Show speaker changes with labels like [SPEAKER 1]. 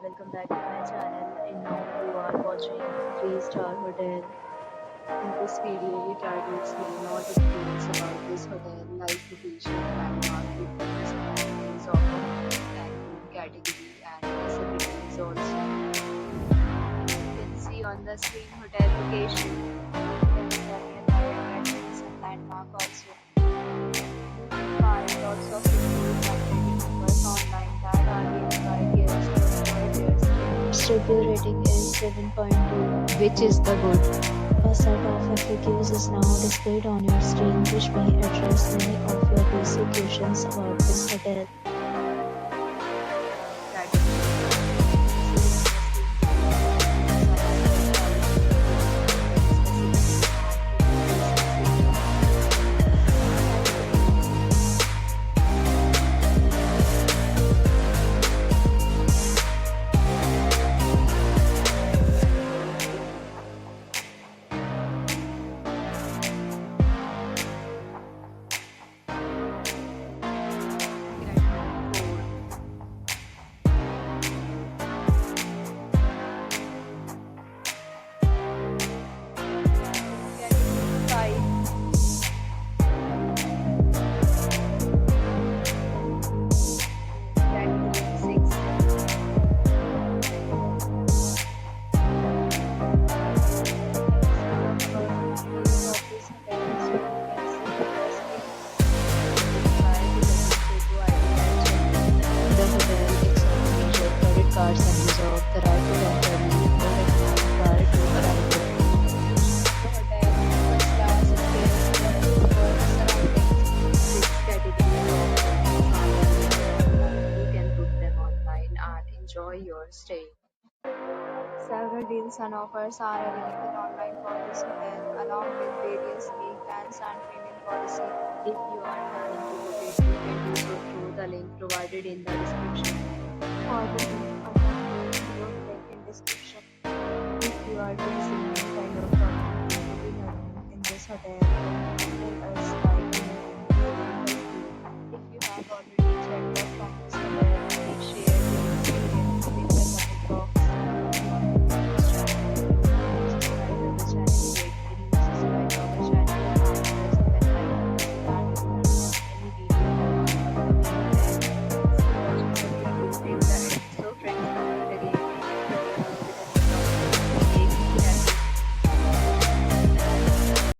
[SPEAKER 1] welcome back to my channel. And now you are watching 3-star hotel. In this video, we try to explain all the details about this hotel, like location, landmark, reviews, amenities, offer, and room category, and facilities also. You can see on the screen hotel location. You can nearby and landmark also. Find lots of reviews and rating numbers online that are given by guests to enjoy their stay. Review rating is 7.2, which is the good. A set of FAQs is now displayed on your screen, which may address many of your basic questions about this hotel. Cards and reserve the right to enter leave no requirement prior to arrival. The hotel first class appears surroundings, six categories of you can book them online and enjoy your stay. Several deals and offers are available online for this hotel, along with various league plans and payment policy. If you are planning to book it, you can do so through the link provided in the description. For the link link in description. If you are facing any kind of problem booking a room in this hotel, then email us